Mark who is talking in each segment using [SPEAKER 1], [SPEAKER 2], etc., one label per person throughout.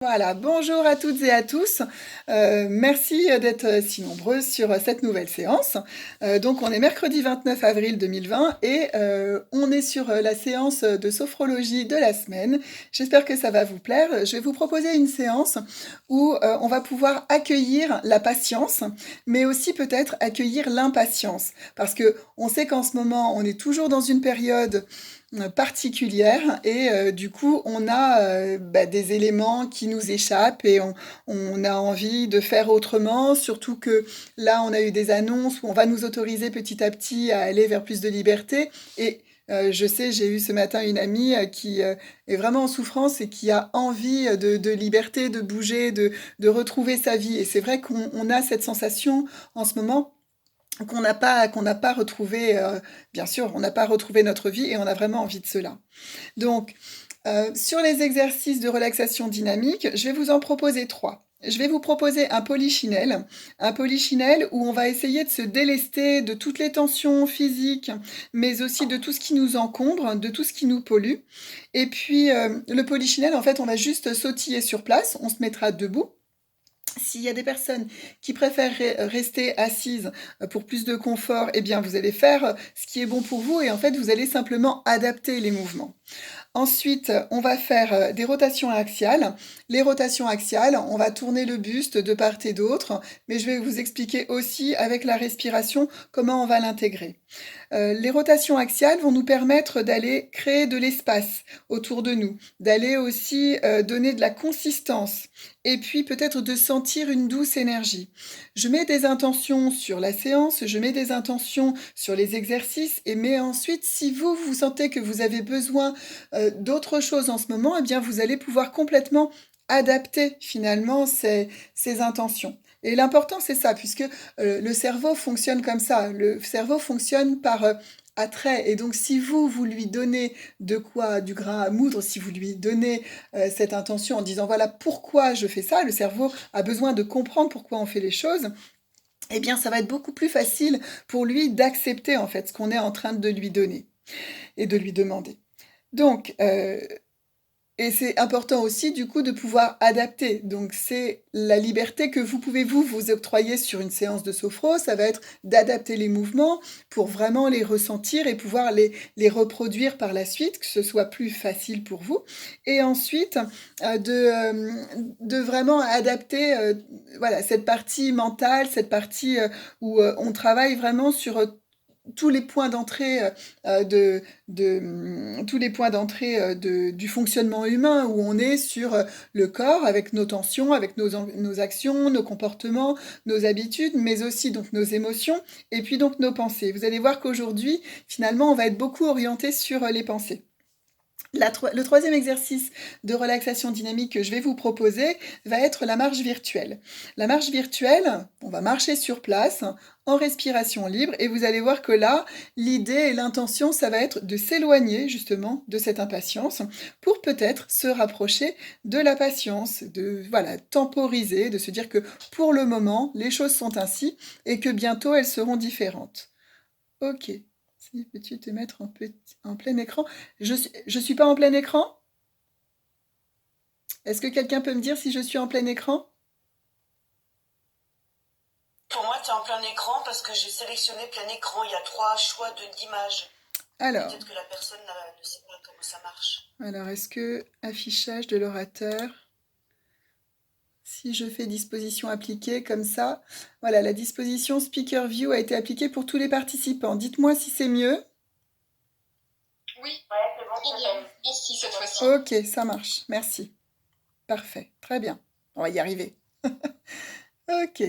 [SPEAKER 1] Voilà, bonjour à toutes et à tous. Merci d'être si nombreux sur cette nouvelle séance. Donc, on est mercredi 29 avril 2020 et on est sur la séance de sophrologie de la semaine. J'espère que ça va vous plaire. Je vais vous proposer une séance où on va pouvoir accueillir la patience, mais aussi peut-être accueillir l'impatience. Parce que on sait qu'en ce moment, on est toujours dans une période particulière et du coup on a des éléments qui nous échappent et on a envie de faire autrement, surtout que là on a eu des annonces où on va nous autoriser petit à petit à aller vers plus de liberté et je sais, j'ai eu ce matin une amie qui est vraiment en souffrance et qui a envie de liberté, de bouger, de retrouver sa vie. Et c'est vrai qu'on a cette sensation en ce moment qu'on n'a pas retrouvé, bien sûr, on n'a pas retrouvé notre vie et on a vraiment envie de cela. Donc, sur les exercices de relaxation dynamique, je vais vous en proposer trois. Je vais vous proposer un polychinelle où on va essayer de se délester de toutes les tensions physiques, mais aussi de tout ce qui nous encombre, de tout ce qui nous pollue. Et puis, le polychinelle, en fait, on va juste sautiller sur place, on se mettra debout. S'il y a des personnes qui préfèrent rester assises pour plus de confort, eh bien vous allez faire ce qui est bon pour vous et en fait vous allez simplement adapter les mouvements. Ensuite, on va faire des rotations axiales. Les rotations axiales, on va tourner le buste de part et d'autre, mais je vais vous expliquer aussi avec la respiration comment on va l'intégrer. Les rotations axiales vont nous permettre d'aller créer de l'espace autour de nous, d'aller aussi donner de la consistance et puis peut-être de sentir une douce énergie. Je mets des intentions sur la séance, je mets des intentions sur les exercices mais ensuite si vous sentez que vous avez besoin d'autre chose en ce moment, eh bien vous allez pouvoir complètement adapter finalement ces intentions. Et l'important, c'est ça, puisque le cerveau fonctionne comme ça. Le cerveau fonctionne par attrait. Et donc, si vous lui donnez de quoi, du grain à moudre, si vous lui donnez cette intention en disant, voilà pourquoi je fais ça, le cerveau a besoin de comprendre pourquoi on fait les choses, eh bien, ça va être beaucoup plus facile pour lui d'accepter, en fait, ce qu'on est en train de lui donner et de lui demander. Donc, et c'est important aussi, du coup, de pouvoir adapter. Donc, c'est la liberté que vous pouvez vous octroyer sur une séance de sophro. Ça va être d'adapter les mouvements pour vraiment les ressentir et pouvoir les reproduire par la suite, que ce soit plus facile pour vous. Et ensuite, de vraiment adapter voilà, cette partie mentale, cette partie où on travaille vraiment sur tous les points d'entrée tous les points d'entrée du fonctionnement humain où on est sur le corps avec nos tensions, avec nos actions, nos comportements, nos habitudes, mais aussi donc nos émotions et puis donc nos pensées. Vous allez voir qu'aujourd'hui, finalement, on va être beaucoup orienté sur les pensées. Le troisième exercice de relaxation dynamique que je vais vous proposer va être la marche virtuelle. La marche virtuelle, on va marcher sur place en respiration libre et vous allez voir que là, l'idée et l'intention, ça va être de s'éloigner justement de cette impatience pour peut-être se rapprocher de la patience, de voilà, temporiser, de se dire que pour le moment, les choses sont ainsi et que bientôt elles seront différentes. Ok. Si peux-tu te mettre en plein écran? Je suis pas en plein écran? Est-ce que quelqu'un peut me dire si je suis en plein écran?
[SPEAKER 2] Pour moi, tu es en plein écran parce que j'ai sélectionné plein écran. Il y a 3 choix d'images.
[SPEAKER 1] Alors,
[SPEAKER 2] Peut-être que la personne ne sait pas comment ça marche.
[SPEAKER 1] est-ce que affichage de l'orateur, si je fais disposition appliquée comme ça, voilà, la disposition Speaker View a été appliquée pour tous les participants. Dites-moi si c'est mieux.
[SPEAKER 2] Oui, ouais, c'est bon. Très bien. Merci cette fois-ci.
[SPEAKER 1] Ok, ça marche. Merci. Parfait. Très bien. On va y arriver. Ok.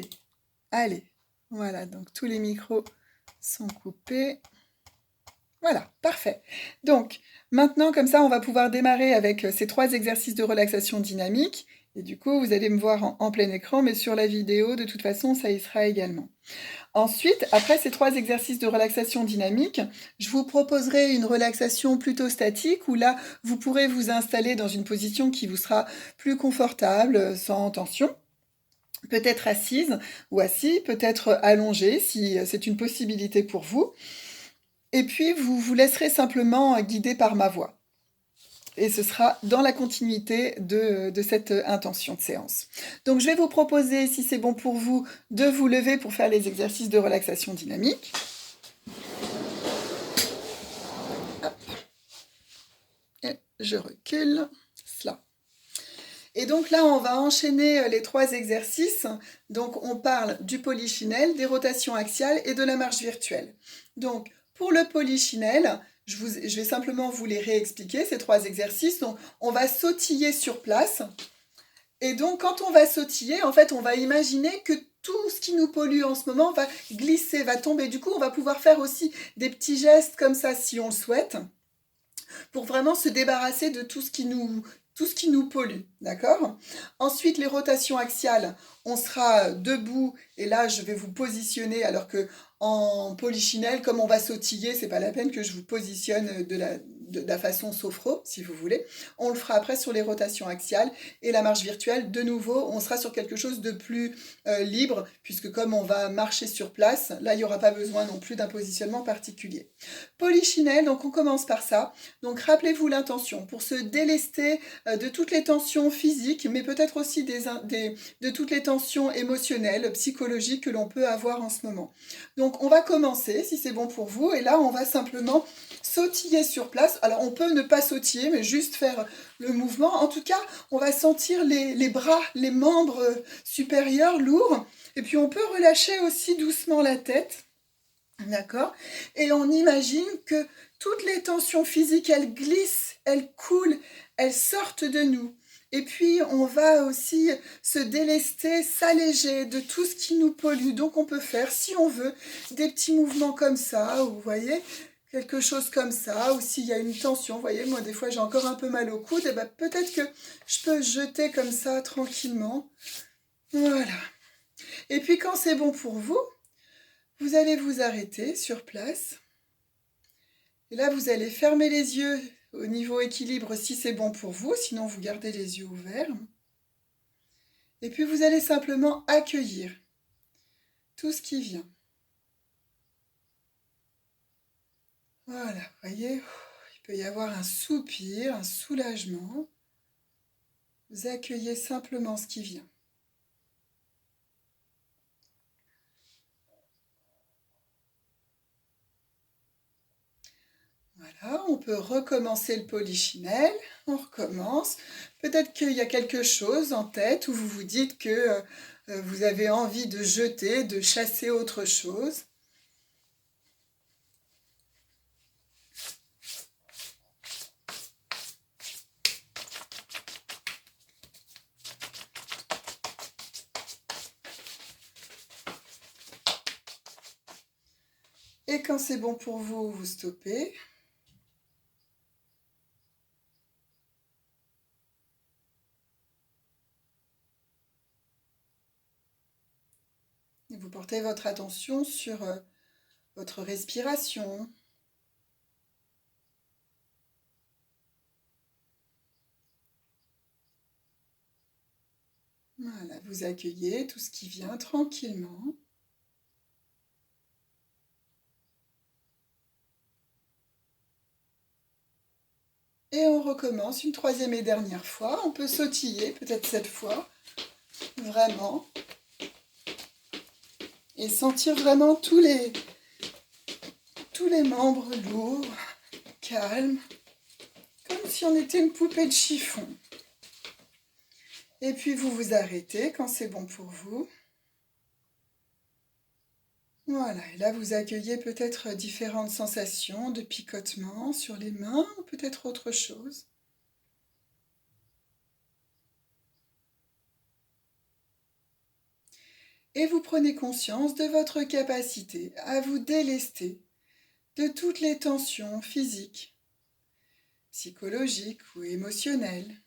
[SPEAKER 1] Allez. Voilà, donc tous les micros sont coupés. Voilà, parfait. Donc, maintenant, comme ça, on va pouvoir démarrer avec ces 3 exercices de relaxation dynamique. Et du coup, vous allez me voir en plein écran, mais sur la vidéo, de toute façon, ça y sera également. Ensuite, après ces 3 exercices de relaxation dynamique, je vous proposerai une relaxation plutôt statique où là, vous pourrez vous installer dans une position qui vous sera plus confortable, sans tension. Peut-être assise ou assis, peut-être allongé si c'est une possibilité pour vous. Et puis, vous vous laisserez simplement guider par ma voix. Et ce sera dans la continuité de cette intention de séance. Donc je vais vous proposer, si c'est bon pour vous, de vous lever pour faire les exercices de relaxation dynamique. Hop. Et je recule. Cela. Et donc là, on va enchaîner les 3 exercices. Donc on parle du polychinelle, des rotations axiales et de la marche virtuelle. Donc pour le polychinelle, je vais simplement vous les réexpliquer, ces 3 exercices. Donc on va sautiller sur place. Et donc quand on va sautiller, en fait, on va imaginer que tout ce qui nous pollue en ce moment va glisser, va tomber. Du coup, on va pouvoir faire aussi des petits gestes comme ça si on le souhaite, pour vraiment se débarrasser de tout ce qui nous pollue, d'accord? Ensuite, les rotations axiales, on sera debout et là, je vais vous positionner alors que en polychinelle, comme on va sautiller, c'est pas la peine que je vous positionne de la façon sophro, si vous voulez. On le fera après sur les rotations axiales et la marche virtuelle. De nouveau, on sera sur quelque chose de plus libre, puisque comme on va marcher sur place, là, il n'y aura pas besoin non plus d'un positionnement particulier. Polychinelle, donc on commence par ça. Donc rappelez-vous l'intention, pour se délester de toutes les tensions physiques, mais peut-être aussi de toutes les tensions émotionnelles, psychologiques que l'on peut avoir en ce moment. Donc on va commencer, si c'est bon pour vous, et là on va simplement sautiller sur place. Alors on peut ne pas sautiller, mais juste faire le mouvement. En tout cas, on va sentir les bras, les membres supérieurs lourds, et puis on peut relâcher aussi doucement la tête. D'accord? Et on imagine que toutes les tensions physiques, elles glissent, elles coulent, elles sortent de nous. Et puis, on va aussi se délester, s'alléger de tout ce qui nous pollue. Donc, on peut faire, si on veut, des petits mouvements comme ça, ou vous voyez, quelque chose comme ça, ou s'il y a une tension, vous voyez, moi, des fois, j'ai encore un peu mal au coude, et ben, peut-être que je peux jeter comme ça, tranquillement. Voilà. Et puis, quand c'est bon pour vous, vous allez vous arrêter sur place. Et là, vous allez fermer les yeux au niveau équilibre si c'est bon pour vous, sinon vous gardez les yeux ouverts. Et puis vous allez simplement accueillir tout ce qui vient. Voilà, vous voyez, il peut y avoir un soupir, un soulagement. Vous accueillez simplement ce qui vient. Voilà, on peut recommencer le polychinelle, on recommence. Peut-être qu'il y a quelque chose en tête où vous vous dites que vous avez envie de jeter, de chasser autre chose. Et quand c'est bon pour vous, vous stoppez. Et vous portez votre attention sur votre respiration. Voilà, vous accueillez tout ce qui vient tranquillement. Et on recommence une 3e et dernière fois. On peut sautiller, peut-être cette fois, vraiment. Et sentir vraiment tous les membres lourds, calmes, comme si on était une poupée de chiffon. Et puis vous vous arrêtez quand c'est bon pour vous. Voilà, et là vous accueillez peut-être différentes sensations de picotement sur les mains ou peut-être autre chose. Et vous prenez conscience de votre capacité à vous délester de toutes les tensions physiques, psychologiques ou émotionnelles.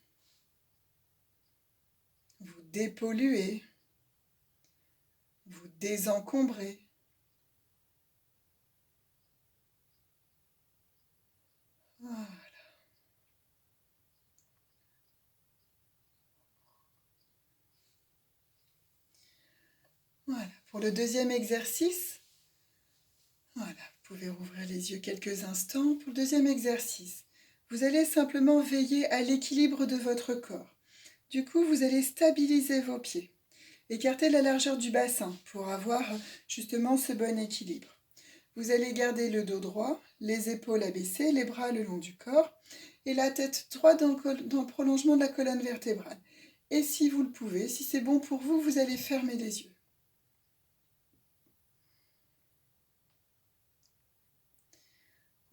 [SPEAKER 1] Vous dépolluez, vous désencombrez. Voilà. Voilà. Pour le 2e exercice, voilà, vous pouvez rouvrir les yeux quelques instants. Pour le 2e exercice, Vous allez simplement veiller à l'équilibre de votre corps. Du coup, vous allez stabiliser vos pieds. Écartez la largeur du bassin pour avoir justement ce bon équilibre. Vous allez garder le dos droit, les épaules abaissées, les bras le long du corps et la tête droite dans le prolongement de la colonne vertébrale. Et si vous le pouvez, si c'est bon pour vous, vous allez fermer les yeux.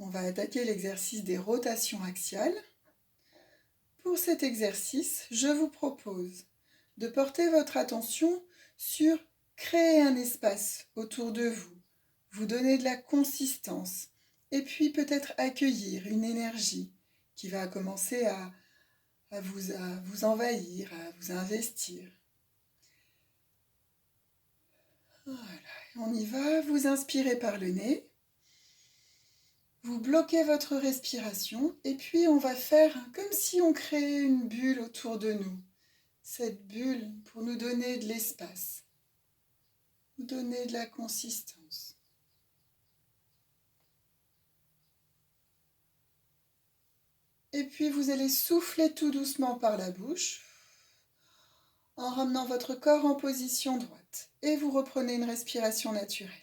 [SPEAKER 1] On va attaquer l'exercice des rotations axiales. Pour cet exercice, je vous propose de porter votre attention sur créer un espace autour de vous, vous donner de la consistance et puis peut-être accueillir une énergie qui va commencer à vous envahir, à vous investir. Voilà, on y va, vous inspirez par le nez. Vous bloquez votre respiration et puis on va faire comme si on créait une bulle autour de nous. Cette bulle pour nous donner de l'espace, nous donner de la consistance. Et puis vous allez souffler tout doucement par la bouche en ramenant votre corps en position droite et vous reprenez une respiration naturelle.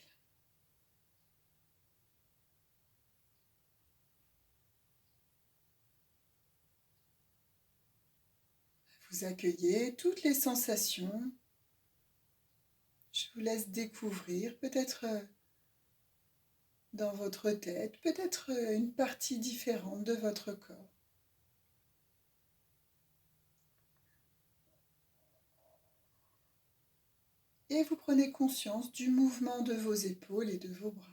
[SPEAKER 1] Vous accueillez toutes les sensations. Je vous laisse découvrir, peut-être dans votre tête, peut-être une partie différente de votre corps. Et vous prenez conscience du mouvement de vos épaules et de vos bras.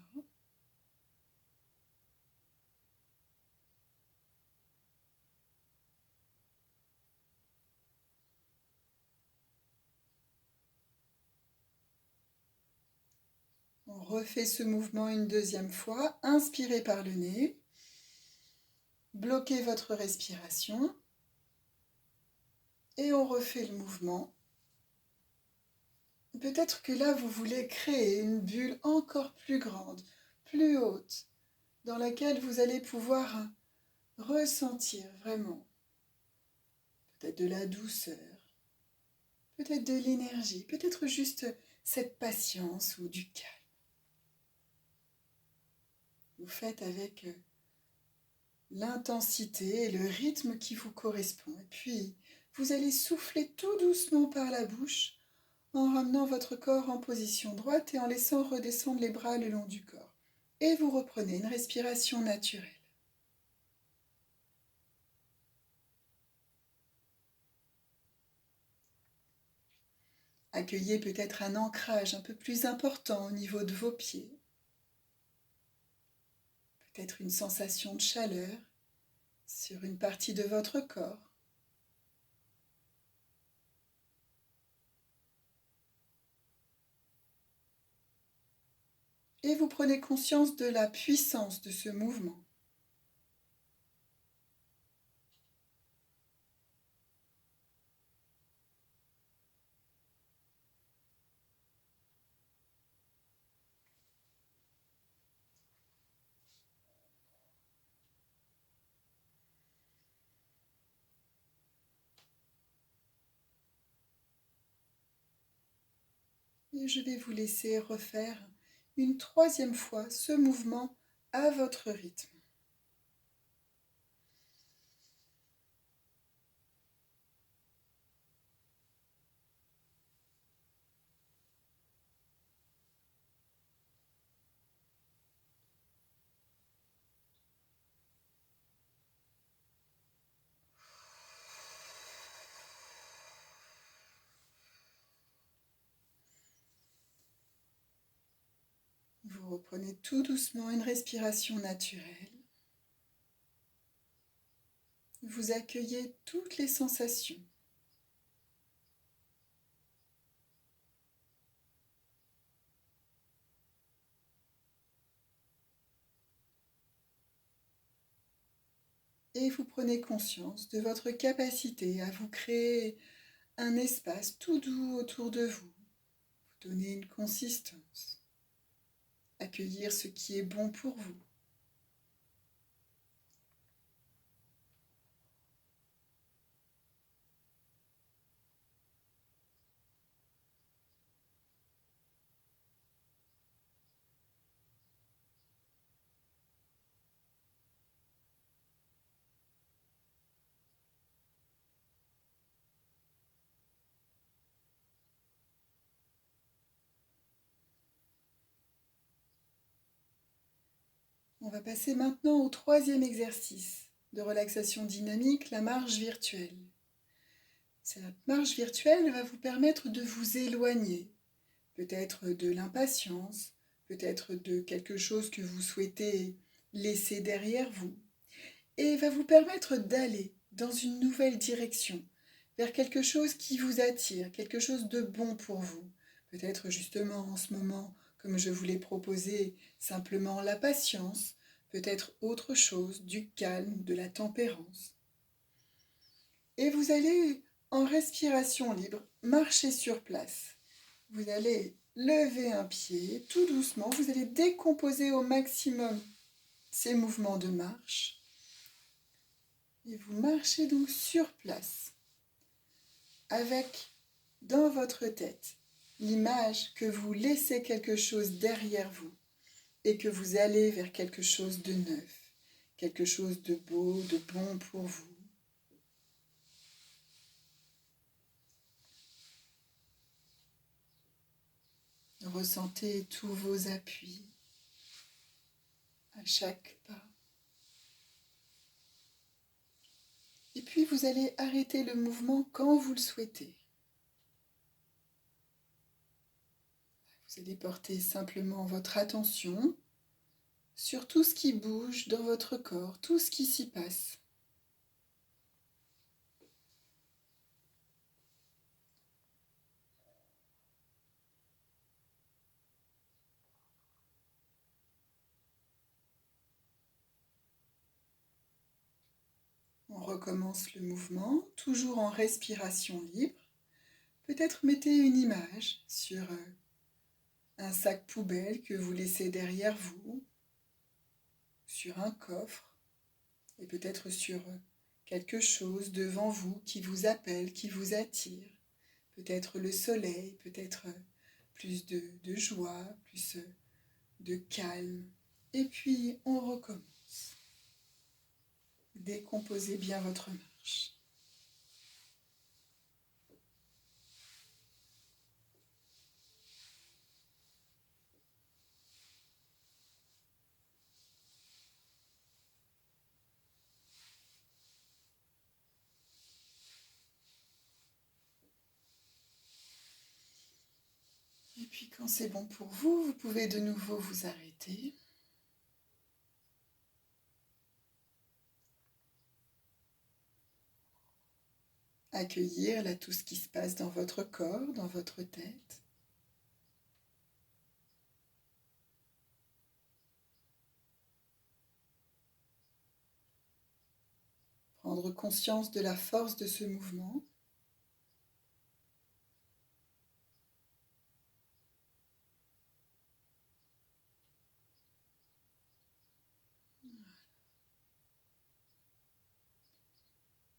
[SPEAKER 1] On refait ce mouvement une deuxième fois. Inspirez par le nez. Bloquez votre respiration. Et on refait le mouvement. Peut-être que là, vous voulez créer une bulle encore plus grande, plus haute, dans laquelle vous allez pouvoir ressentir vraiment peut-être de la douceur, peut-être de l'énergie, peut-être juste cette patience ou du calme. Vous faites avec l'intensité et le rythme qui vous correspond. Et puis, vous allez souffler tout doucement par la bouche en ramenant votre corps en position droite et en laissant redescendre les bras le long du corps. Et vous reprenez une respiration naturelle. Accueillez peut-être un ancrage un peu plus important au niveau de vos pieds. Peut-être une sensation de chaleur sur une partie de votre corps. Et vous prenez conscience de la puissance de ce mouvement. Et je vais vous laisser refaire une troisième fois ce mouvement à votre rythme. Vous reprenez tout doucement une respiration naturelle. Vous accueillez toutes les sensations. Et vous prenez conscience de votre capacité à vous créer un espace tout doux autour de vous. Vous donner une consistance. Accueillir ce qui est bon pour vous. va passer maintenant au troisième exercice de relaxation dynamique, la marche virtuelle. Cette marche virtuelle va vous permettre de vous éloigner, peut-être de l'impatience, peut-être de quelque chose que vous souhaitez laisser derrière vous, et va vous permettre d'aller dans une nouvelle direction, vers quelque chose qui vous attire, quelque chose de bon pour vous. Peut-être justement en ce moment, comme je vous l'ai proposé, simplement la patience, peut-être autre chose, du calme, de la tempérance. Et vous allez, en respiration libre, marcher sur place. Vous allez lever un pied tout doucement, vous allez décomposer au maximum ces mouvements de marche. Et vous marchez donc sur place, avec dans votre tête l'image que vous laissez quelque chose derrière vous et que vous allez vers quelque chose de neuf, quelque chose de beau, de bon pour vous. Ressentez tous vos appuis à chaque pas. Et puis vous allez arrêter le mouvement quand vous le souhaitez. Vous allez porter simplement votre attention sur tout ce qui bouge dans votre corps, tout ce qui s'y passe. On recommence le mouvement, toujours en respiration libre. Peut-être mettez une image sur un sac poubelle que vous laissez derrière vous, sur un coffre, et peut-être sur quelque chose devant vous qui vous appelle, qui vous attire. Peut-être le soleil, peut-être plus de joie, plus de calme. Et puis on recommence. Décomposez bien votre marche. Et puis quand c'est bon pour vous, vous pouvez de nouveau vous arrêter. Accueillir là tout ce qui se passe dans votre corps, dans votre tête. Prendre conscience de la force de ce mouvement.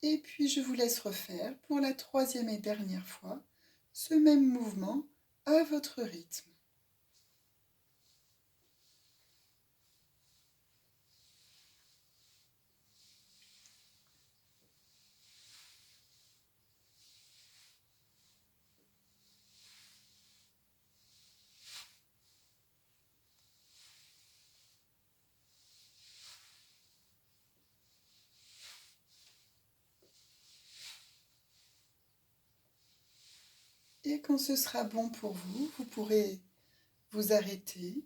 [SPEAKER 1] Et puis je vous laisse refaire pour la troisième et dernière fois ce même mouvement à votre rythme. Et quand ce sera bon pour vous, vous pourrez vous arrêter.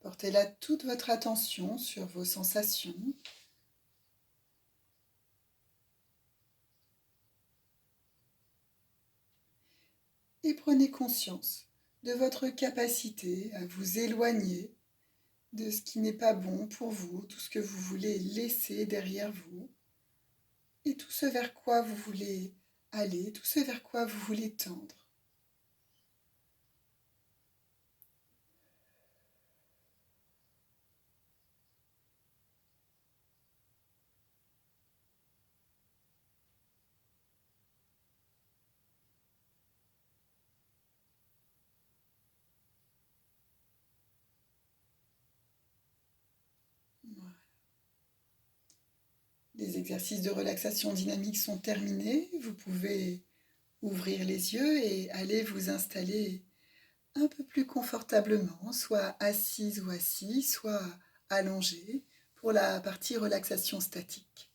[SPEAKER 1] Portez là toute votre attention sur vos sensations. Et prenez conscience de votre capacité à vous éloigner de ce qui n'est pas bon pour vous, tout ce que vous voulez laisser derrière vous, et tout ce vers quoi vous voulez aller, tout ce vers quoi vous voulez tendre. Voilà. Les exercices de relaxation dynamique sont terminés. Vous pouvez ouvrir les yeux et aller vous installer un peu plus confortablement, soit assise ou assis, soit allongé pour la partie relaxation statique.